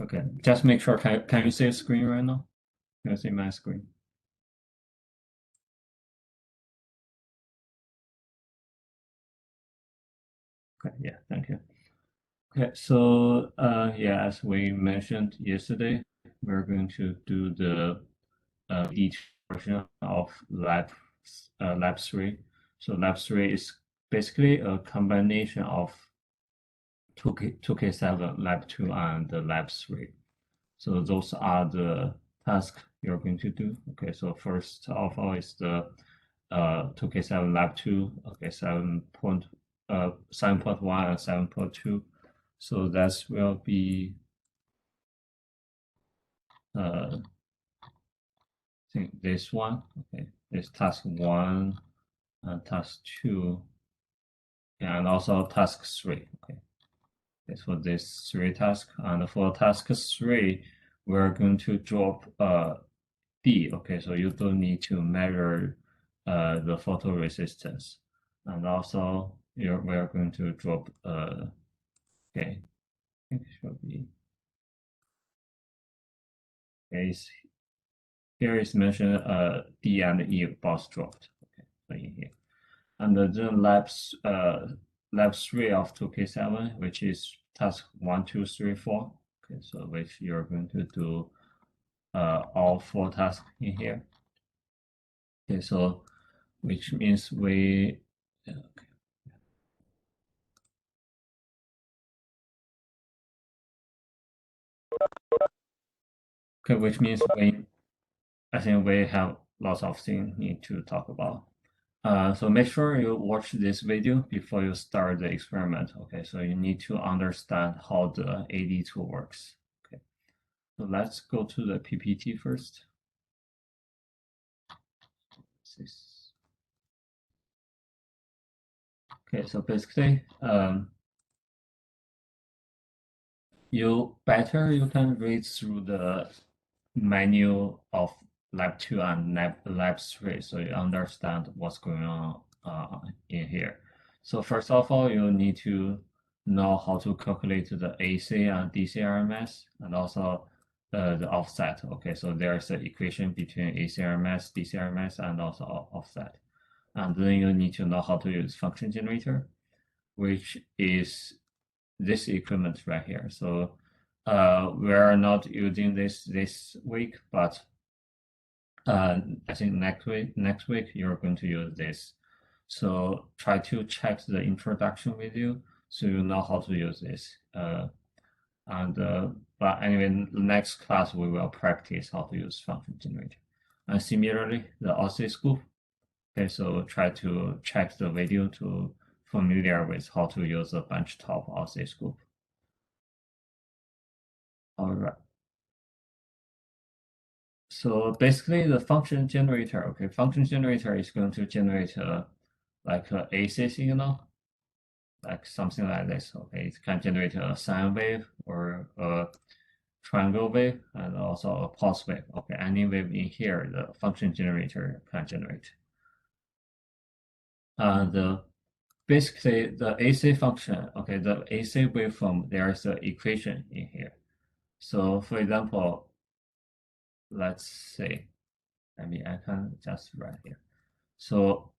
Okay, just make sure. Can you see the screen right now? Can you see my screen? Okay, yeah, thank you. Okay, so yeah, as we mentioned yesterday, we're going to do the AD2 version of Lab3. So Lab3 is basically a combination of 2K7, Lab2, and the Lab3. So those are the tasks you're going to do. Okay, so first of all is the 2K7 Lab 2, okay, 7.1 and 7.2. So that will be I think this one, okay, this task one and task two, and also task three. Okay, that's for this three tasks. And for task three, we're going to drop D. Okay, so you don't need to measure the photo resistance. And also we're going to drop okay, I think it should be okay, here is mentioned D and E both dropped. Okay, so in here. And then lab 3 of 2K7, which is task 1, 2, 3, 4. Okay, so which you're going to do all four tasks in here. Okay, so which means we okay, which means I think we have lots of things need to talk about. So make sure you watch this video before you start the experiment. Okay, so you need to understand how the AD2 works. Okay, so let's go to the PPT first. Okay, so basically, you can read through the menu of Lab 2 and Lab 3 so you understand what's going on in here. So first of all, you need to know how to calculate the AC and DC RMS and also the offset. Okay, so there's an equation between AC RMS, DC RMS, and also offset. And then you need to know how to use function generator, which is this equipment right here. So we are not using this week, but I think next week you're going to use this. So try to check the introduction video so you know how to use this. But anyway, next class we will practice how to use function generator. And similarly, the oscilloscope. Okay, so try to check the video to familiar with how to use the benchtop oscilloscope. All right. So basically the function generator, okay, function generator is going to generate like a AC signal, like something like this. Okay, it can generate a sine wave or a triangle wave and also a pulse wave. Okay, any wave in here, the function generator can generate. And basically the AC function, okay, the AC waveform, there's an equation in here. So for example, let's say, I can just write here. So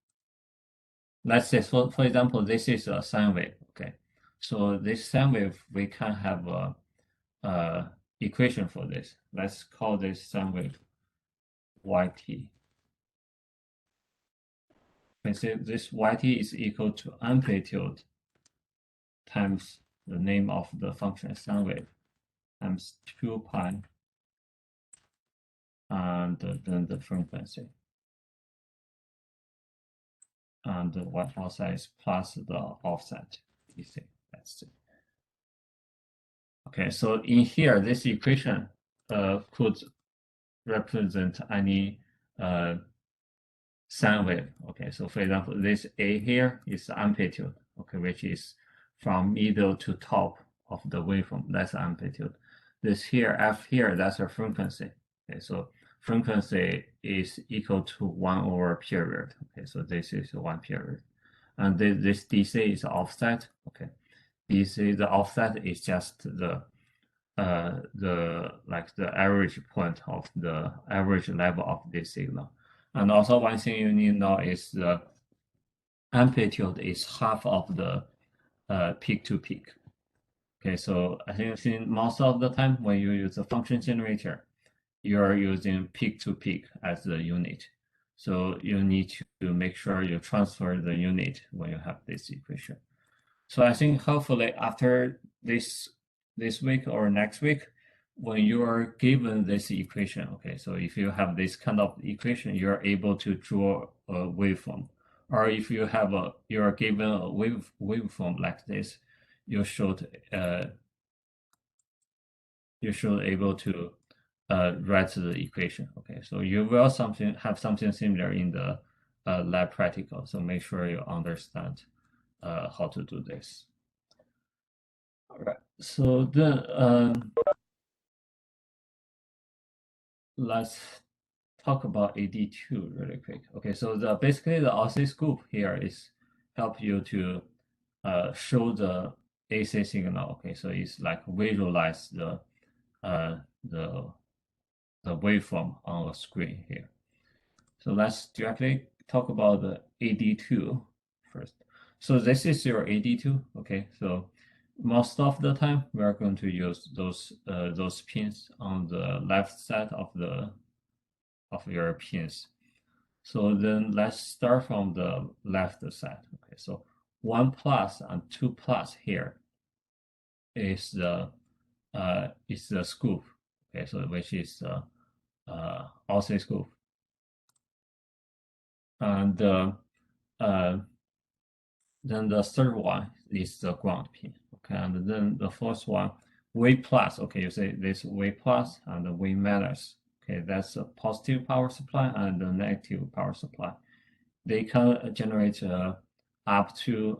let's say, for example, this is a sine wave. Okay, so this sine wave, we can have a equation for this. Let's call this sine wave yt. And say this yt is equal to amplitude times the name of the function sine wave times 2 pi and then the frequency. And the y offset is plus the offset. You see, that's it. Okay, so in here, this equation could represent any sine wave. Okay, so for example, this A here is amplitude, okay, which is from middle to top of the waveform. That's amplitude. This here, F here, that's a frequency. Okay, so frequency is equal to 1 over period. Okay, so this is 1 period. And this DC is offset. Okay, DC, the offset is just the the average point of the average level of this signal. And also one thing you need to know is the amplitude is half of the peak to peak. Okay, so I think most of the time when you use a function generator, you're using peak to peak as the unit. So you need to make sure you transfer the unit when you have this equation. So I think hopefully after this week or next week, when you are given this equation, okay, so if you have this kind of equation, you're able to draw a waveform. Or if you're given a waveform like this, you should able to write the equation. Okay, so you will have something similar in the lab practical. So make sure you understand how to do this. All right. So then let's talk about AD2 really quick. Okay, so basically the oscilloscope here is help you to show the AC signal. Okay, so it's like visualize uh, the the waveform on the screen here. So let's directly talk about the AD2 first. So this is your AD2. Okay, so most of the time we are going to use those pins on the left side of your pins. So then let's start from the left side. Okay, so 1 plus and 2 plus here is the scoop. Okay, so which is the oscilloscope. And then the third one is the ground pin. Okay, and then the fourth one, V plus. Okay, you say this V plus and the V minus. Okay, that's a positive power supply and a negative power supply. They can generate up to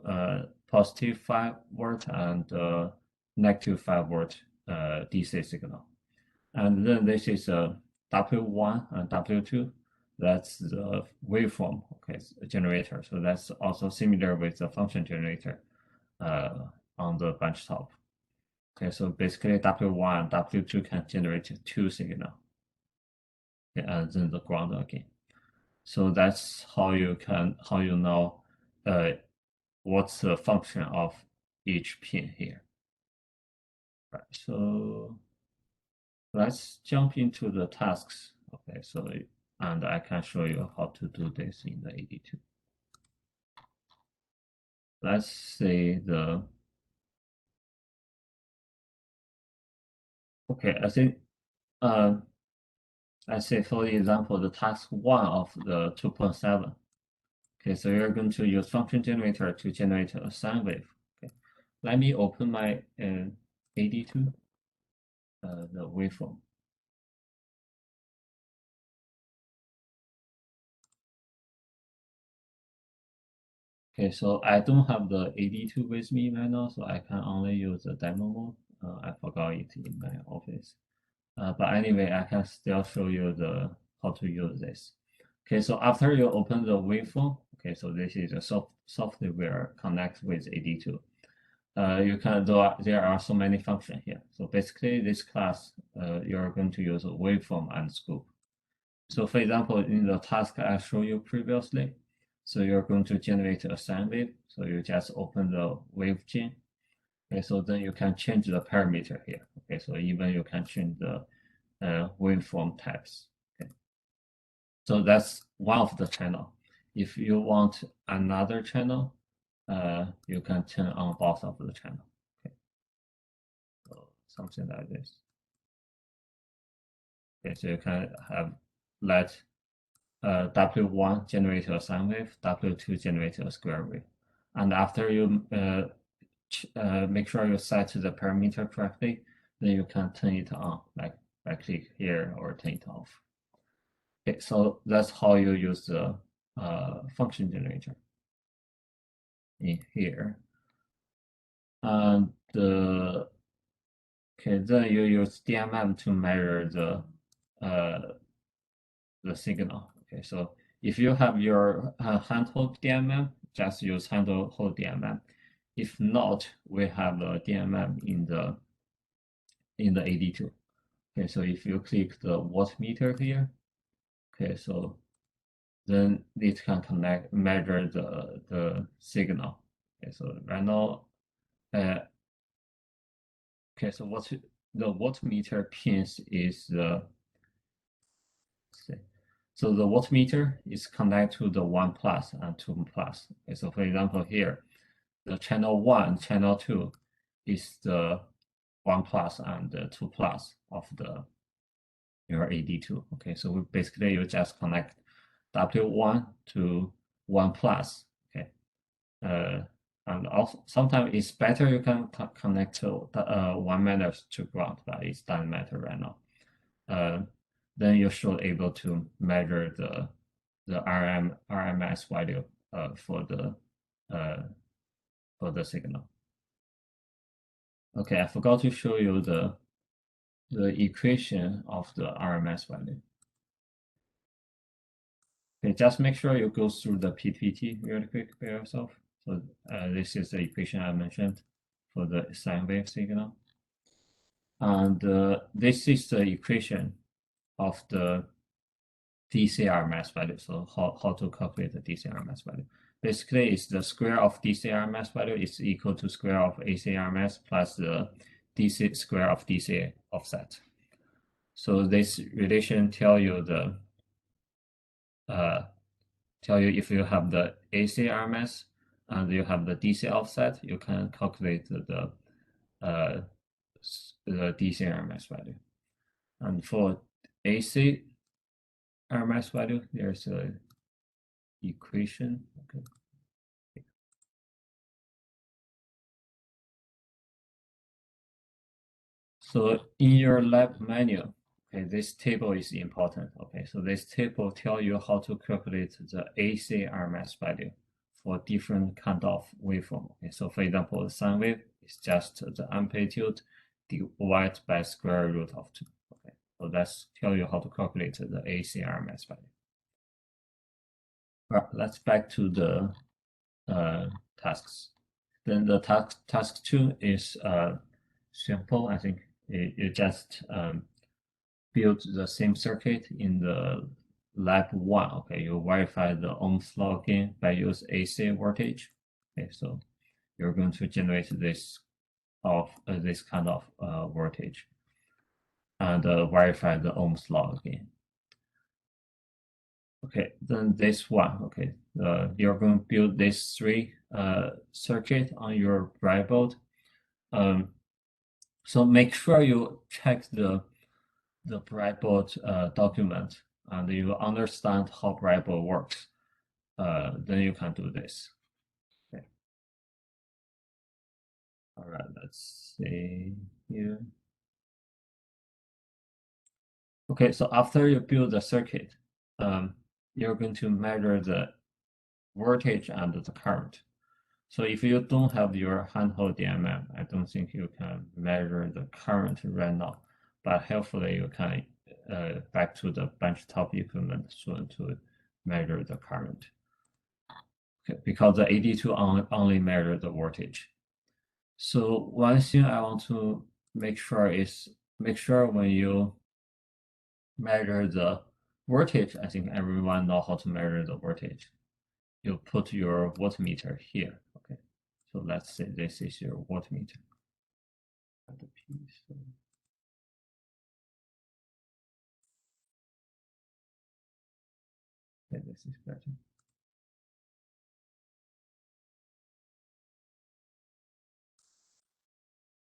positive 5 volt and negative 5 volt DC signal. And then this is a W1 and W2. That's the waveform, okay, generator. So that's also similar with the function generator on the bench top. Okay, so basically W1 and W2 can generate two signal. Okay, and then the ground again. So that's how you know what's the function of each pin here. Right, so let's jump into the tasks. Okay, so and I can show you how to do this in the AD2. Let's say okay, I think let's say for example the task 1 of the 2.7. Okay, so you're going to use function generator to generate a sine wave. Okay, let me open my AD2 the waveform. Okay, so I don't have the AD2 with me right now, so I can only use the demo mode. I forgot it in my office. But anyway, I can still show you how to use this. Okay, so after you open the waveform, okay, so this is a software connect with AD2. There are so many functions here. So basically, this class you're going to use a waveform and scope. So for example, in the task I showed you previously, so you're going to generate a sine wave. So you just open the wave chain. Okay, so then you can change the parameter here. Okay, so even you can change the waveform types. Okay, so that's one of the channel. If you want another channel, you can turn on both of the channel. Okay, so something like this. Okay, so you can have let W1 generate a sine wave, W2 generate a square wave. And after you make sure you set the parameter correctly, then you can turn it on, like I click here or turn it off. Okay, so that's how you use the function generator in here. And okay, then you use DMM to measure the signal. Okay, so if you have your handhold DMM, just use handhold DMM. If not, we have a DMM in the in the AD2. Okay, so if you click the wattmeter here, okay, so then it can measure the signal. Okay, so right now, okay, so what the wattmeter pins is the so the wattmeter is connected to the 1 plus and 2 plus. Okay, so for example here, the channel 1, channel 2 is the 1 plus and the 2 plus of the your AD2. Okay, so basically you just connect W1 to 1 plus. Okay, uh, and also sometimes it's better you can connect to 1 minus to ground, but it doesn't matter right now. Uh, then you should able to measure the RMS value uh, for the signal. Okay, I forgot to show you the equation of the RMS value. Okay, just make sure you go through the PPT really quick by yourself. So this is the equation I mentioned for the sine wave signal. And this is the equation of the DC RMS value. So how to calculate the DC RMS value. Basically, it's the square of DC RMS value is equal to square of AC RMS plus the DC square of DC offset. So this relation tell you if you have the AC RMS and you have the DC offset, you can calculate uh, the DC RMS value. And for AC RMS value, there's a equation. Okay. So in your lab manual, okay, this table is important. Okay, so this table tell you how to calculate the AC RMS value for different kind of waveform. Okay, so for example, the sine wave is just the amplitude divided by square root of 2. Okay, so that's tell you how to calculate the AC RMS value. Right, let's back to the tasks. Then the task 2 is simple. I think you just build the same circuit in the lab 1. Okay, you verify the Ohm's law again by use AC voltage. Okay, so you're going to generate this kind of voltage and verify the Ohm's law again. Okay, then this one, okay, you're going to build this 3 circuit on your breadboard. So make sure you check the breadboard document and you understand how breadboard works. Then you can do this. Okay. All right, let's see here. Okay, so after you build the circuit, you're going to measure the voltage and the current. So if you don't have your handheld DMM, I don't think you can measure the current right now, but hopefully you can back to the benchtop equipment soon to measure the current. Okay, because the AD2 only measure the voltage. So one thing I want to make sure is when you measure the voltage, I think everyone know how to measure the voltage. You put your wattmeter here. Okay, so let's say this is your wattmeter. Okay, this is better.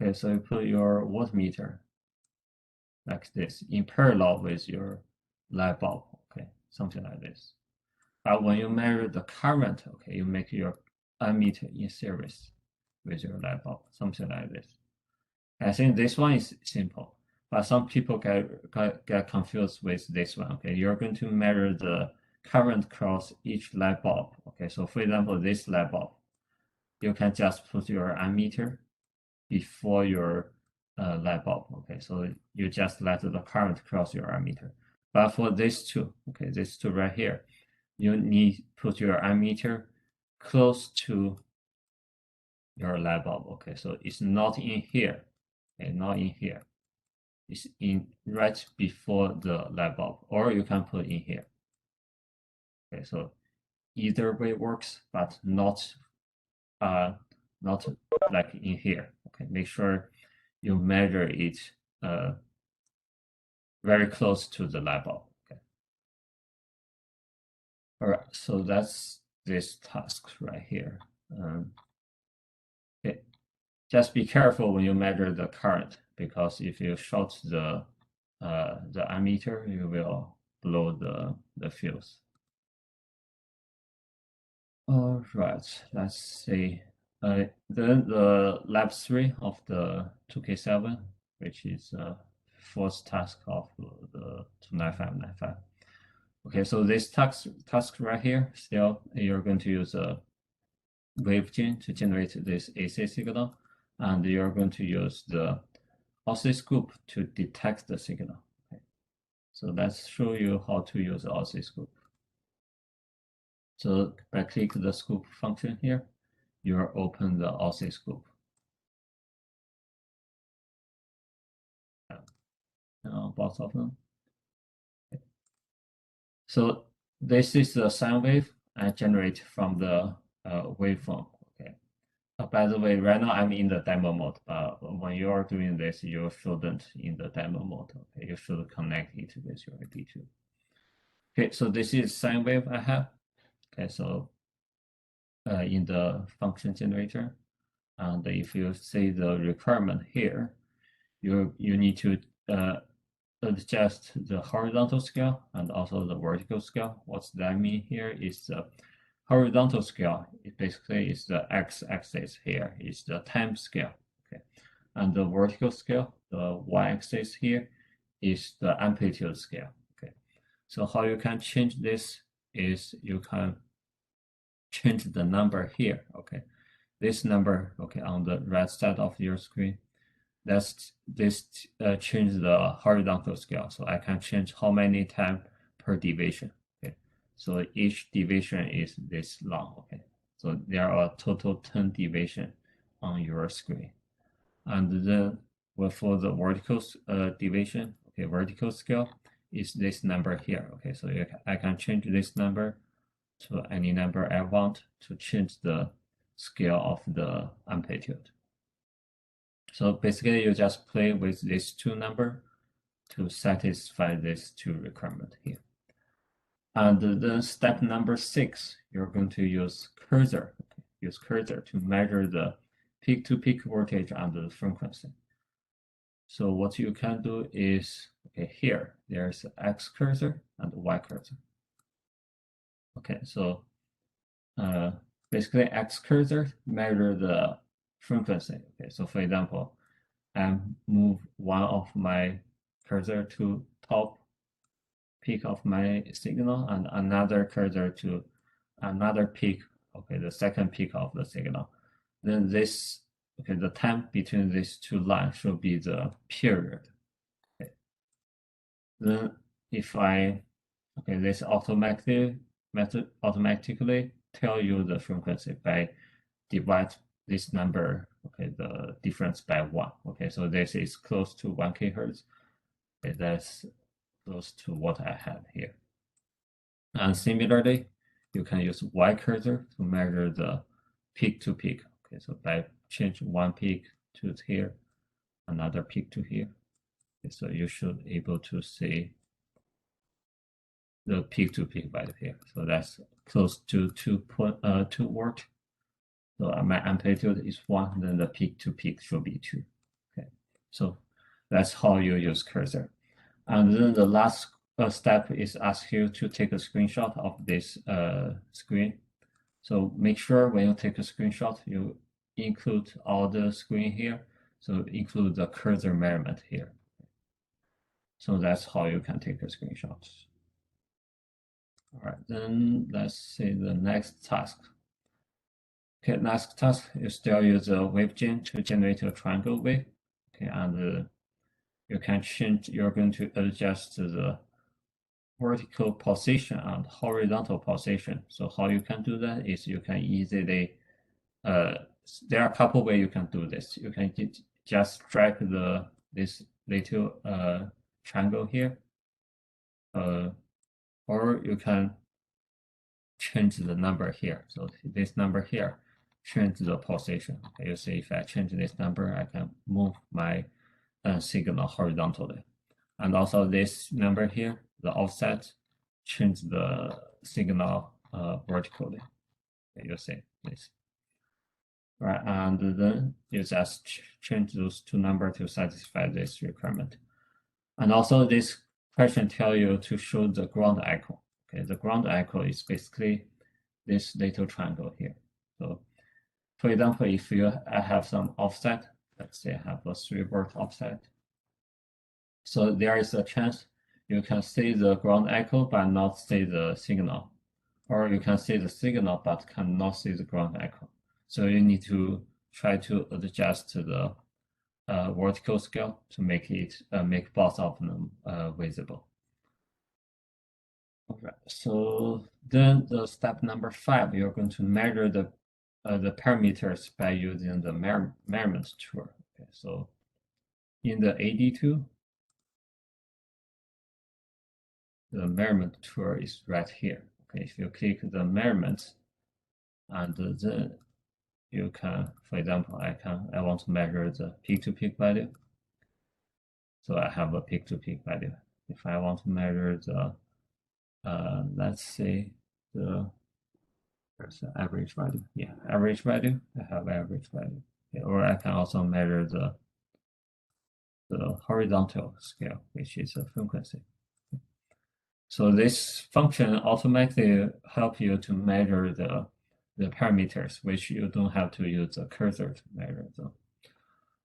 Okay, so you put your wattmeter like this in parallel with your light bulb. Okay, something like this. But when you measure the current, okay, you make your ammeter in series with your light bulb, something like this. I think this one is simple, but some people get confused with this one. Okay, you're going to measure the current across each light bulb. Okay, so for example, this light bulb, you can just put your ammeter before your light bulb. Okay, so you just let the current cross your ammeter. But for this two, okay, this two right here, you need put your ammeter close to your light bulb. Okay, so it's not in here. Okay, not in here. is in right before the light bulb, or you can put in here. Okay, so either way works, but not not like in here. Okay, make sure you measure it very close to the light bulb. Okay. All right, so that's this task right here. Okay. Just be careful when you measure the current, because if you short the ammeter, you will blow the fuse. All right, let's see. Then the Lab3 of the 2K7, which is fourth task of the 29595. Okay, so this task right here, still you're going to use a wavechain to generate this AC signal, and you're going to use the oscilloscope to detect the signal. Okay. So let's show you how to use the oscilloscope. So I click the scope function here, you open the oscilloscope. Both of them. Okay. So this is the sine wave I generate from the waveform. Okay. By the way, right now I'm in the demo mode. When you are doing this, you shouldn't in the demo mode. Okay, you should connect it with your AD2. Okay, so this is sine wave I have. Okay, so in the function generator, and if you see the requirement here, you need to adjust the horizontal scale and also the vertical scale. What's that mean here is the horizontal scale. It basically is the x-axis here is the time scale. Okay, and the vertical scale, the y-axis here, is the amplitude scale. Okay, so how you can change this is you can change the number here. Okay, this number, okay, on the right side of your screen, that's this change the horizontal scale. So I can change how many times per division. Okay, so each division is this long. Okay, so there are a total 10 division on your screen, and then for the vertical division, okay, vertical scale is this number here. Okay, so I can change this number to any number I want to change the scale of the amplitude. So basically you just play with these two numbers to satisfy these two requirements here. And then step number 6, you're going to use cursor. Okay. Use cursor to measure the peak-to-peak voltage and the frequency. So what you can do is, okay, here there's X cursor and Y cursor. Okay, so basically X cursor measure the frequency. Okay, so for example, I move one of my cursor to top peak of my signal and another cursor to another peak, okay, the second peak of the signal. Then this, okay, the time between these two lines should be the period. Okay. Then if I, okay, this automatically tell you the frequency by divide this number, okay, the difference by 1. Okay, so this is close to 1 kHz. Okay, that's close to what I have here. And similarly, you can use Y cursor to measure the peak to peak. Okay, so by change one peak to here, another peak to here. Okay, so you should able to see the peak to peak value here. So that's close to 2 volt. So my amplitude is 1, then the peak to peak should be 2. Okay, so that's how you use cursor. And then the last step is ask you to take a screenshot of this screen. So make sure when you take a screenshot, you include all the screen here. So include the cursor measurement here. So that's how you can take a screenshot. All right, then let's see the next task. Okay, next task is still use a wavechain to generate a triangle wave. Okay, and you can change, you're going to adjust the vertical position and horizontal position. So how you can do that is you can easily, there are a couple ways you can do this. You can just drag this little triangle here, or you can change the number here. So this number here, change the position. Okay, you see if I change this number, I can move my signal horizontally. And also this number here, the offset, change the signal vertically. Okay, you see this. Right, and then you just change those two numbers to satisfy this requirement. And also this question tell you to show the ground echo. Okay, the ground echo is basically this little triangle here. So for example, if I have some offset, let's say I have a 3-volt offset. So there is a chance you can see the ground echo but not see the signal. Or you can see the signal but cannot see the ground echo. So you need to try to adjust the vertical scale to make it make both of them visible. All right. So then the step number 5, you're going to measure the parameters by using the measurement tool. Okay. So in the AD2, the measurement tool is right here. Okay. If you click the measurements, and then you can, for example, I want to measure the peak-to-peak value. So I have a peak-to-peak value. If I want to measure the, let's say the average value. Yeah, average value. I have average value. Okay, or I can also measure the horizontal scale, which is a frequency. So this function automatically help you to measure the parameters, which you don't have to use the cursor to measure them.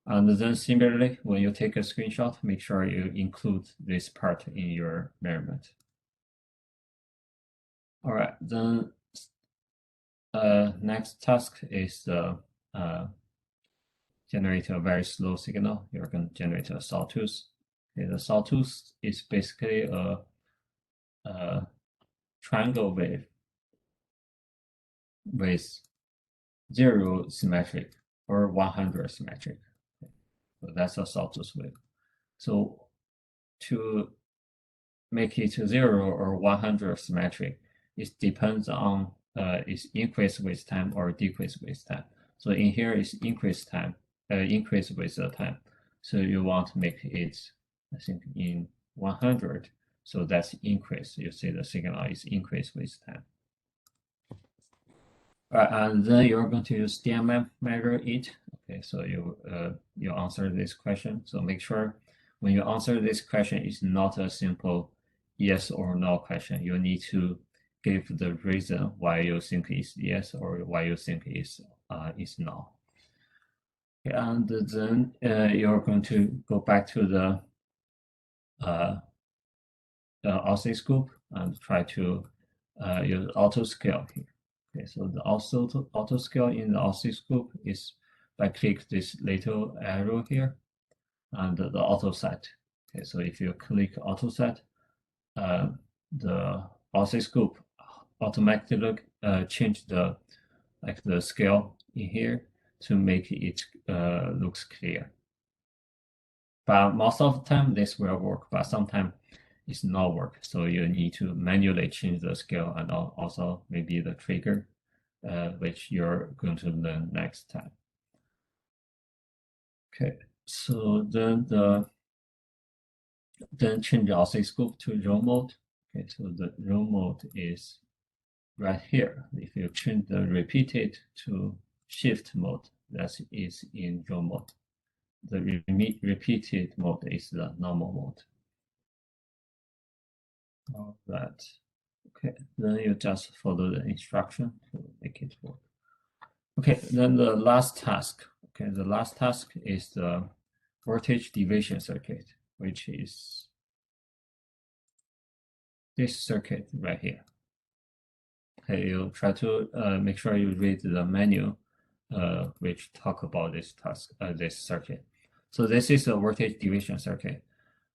And then similarly, when you take a screenshot, make sure you include this part in your measurement. All right, then next task is generate a very slow signal. You're going to generate a sawtooth. Okay, the sawtooth is basically a triangle wave with 0 symmetric or 100 symmetric. Okay. So that's a sawtooth wave. So to make it 0 or 100 symmetric, it depends on its increase with time or decrease with time. So in here is increase time, increase with the time. So you want to make it, I think, in 100. So that's increase. You see the signal is increase with time. And then you're going to use DMM measure it. Okay, so you answer this question. So make sure when you answer this question, it's not a simple yes or no question. You need to give the reason why you think it's yes or why you think it's no. Okay, and then you're going to go back to the oscilloscope and try to use auto scale here. Okay, so the auto scale in the oscilloscope is by click this little arrow here and the auto set. Okay, so if you click auto set, the oscilloscope automatically change the scale in here to make it looks clear. But most of the time this will work, but sometimes it's not work. So you need to manually change the scale and also maybe the trigger, which you're going to learn next time. Okay, so then change the oscilloscope to row mode. Okay, so the row mode is right here. If you change the repeated to shift mode, that is in row mode. The repeated mode is the normal mode. All right. Okay, then you just follow the instruction to make it work. Okay, then the last task. Okay, the last task is the voltage division circuit, which is this circuit right here. Okay, you try to make sure you read the manual, which talk about this task, this circuit. So this is a voltage division circuit.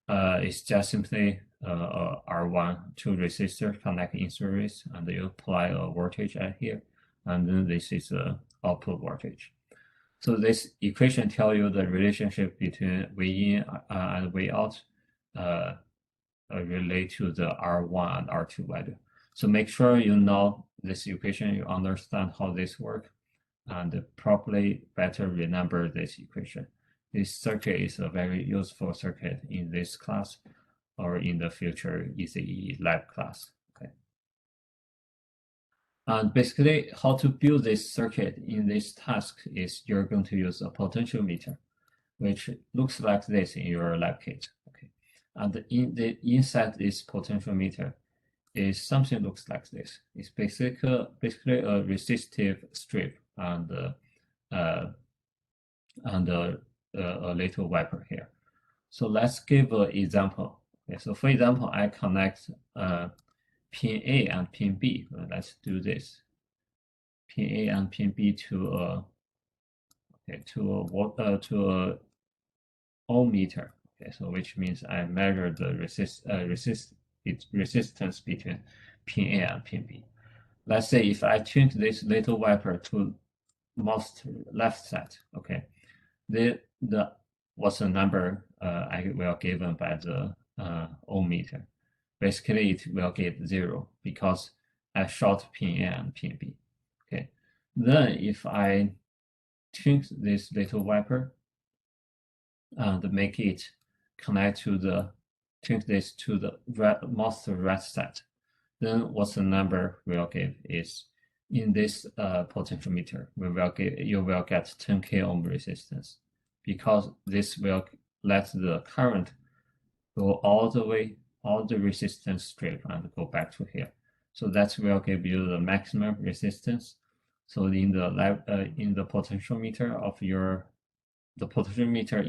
It's just simply R1 two resistor connect in series, and you apply a voltage at here, and then this is the output voltage. So this equation tell you the relationship between V in and V out relate to the R1 and R2 value. So make sure you know this equation, you understand how this works, and probably better remember this equation. This circuit is a very useful circuit in this class or in the future ECE lab class. Okay. And basically, how to build this circuit in this task is you're going to use a potentiometer, which looks like this in your lab kit. Okay. And inside this potentiometer is something looks like this. It's basically a resistive strip and a little wiper here. So let's give an example. Okay, so for example, I connect pin A and pin B. Let's do this. Pin A and pin B to a ohm meter. Okay, so which means I measure the resistance between pin A and pin B. Let's say if I change this little wiper to most left side, okay, the what's the number I will given by the ohm meter? Basically, it will get 0 because I short pin A and pin B. Okay, then if I change this little wiper and make it connect to the change this to the most right side, then what's the number we'll give is in this potentiometer, you will get 10k ohm resistance because this will let the current go all the resistance strip and go back to here. So that will give you the maximum resistance. So in the potentiometer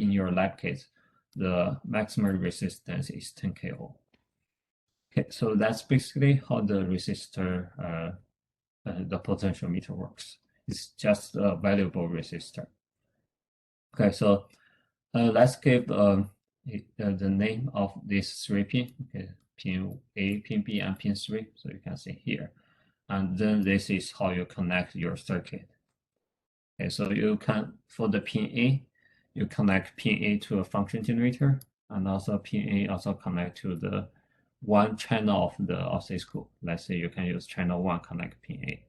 in your lab kit, the maximum resistance is 10k ohm. Okay, so that's basically how the resistor, the potentiometer works. It's just a variable resistor. Okay, so let's give the name of this 3 pin. Okay, pin A, pin B, and pin 3. So you can see here. And then this is how you connect your circuit. Okay, so you can, for the pin A, you connect pin A to a function generator, and also pin A also connect to the one channel of the oscilloscope. Let's say you can use channel 1 connect pin A.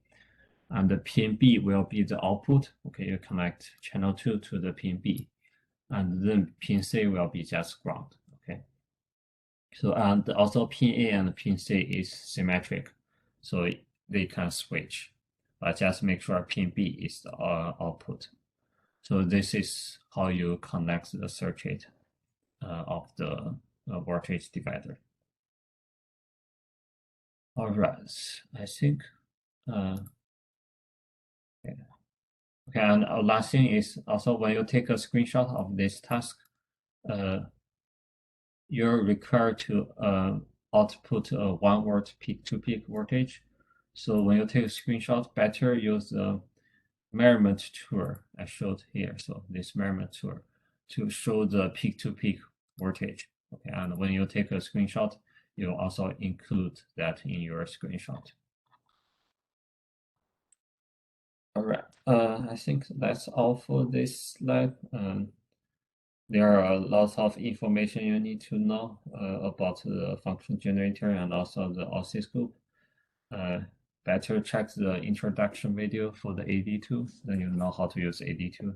And the pin B will be the output. Okay, you connect channel 2 to the pin B. And then pin C will be just ground. Okay. So and also pin A and pin C is symmetric, so they can switch. But just make sure pin B is the output. So this is how you connect the circuit of the voltage divider. All right, I think. Okay. Okay, and last thing is also when you take a screenshot of this task, you're required to output a 1 volt peak-to-peak voltage. So when you take a screenshot, better use the measurement tool I showed here. So this measurement tool to show the peak-to-peak voltage. Okay, and when you take a screenshot, you also include that in your screenshot. All right, I think that's all for this slide. There are lots of information you need to know about the function generator and also the oscilloscope. Better check the introduction video for the AD2, then you know how to use AD2.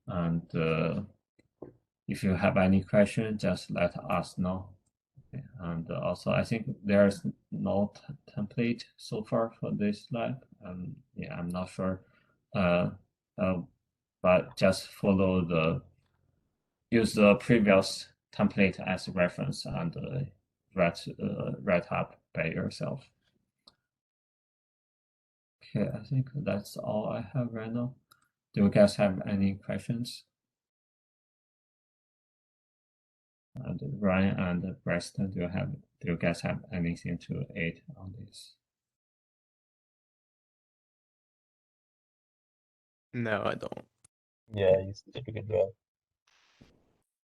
And if you have any question, just let us know. Okay. And also, I think there's no template so far for this lab. Yeah, I'm not sure. But just use the previous template as reference and write up by yourself. Okay, I think that's all I have right now. Do you guys have any questions? And Ryan and Preston, do you guys have anything to add on this? No, I don't. Yeah, you did a good job.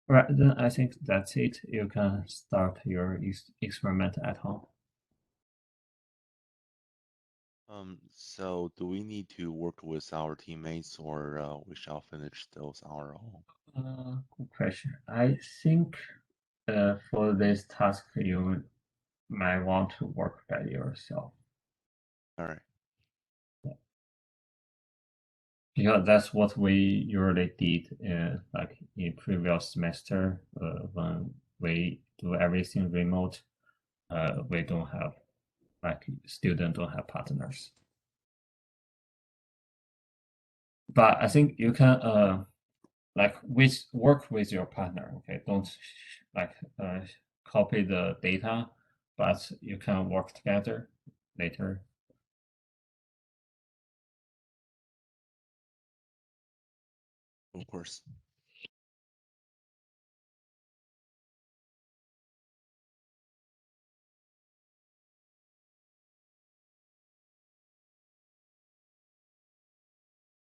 Right, then I think that's it. You can start your experiment at home. So do we need to work with our teammates or we shall finish those our own? Good question. I think for this task, you might want to work by yourself. All right. Because that's what we usually did like in previous semester when we do everything remote. We don't have like students don't have partners. But I think you can like work with your partner. Okay, don't like copy the data, but you can work together later. Of course.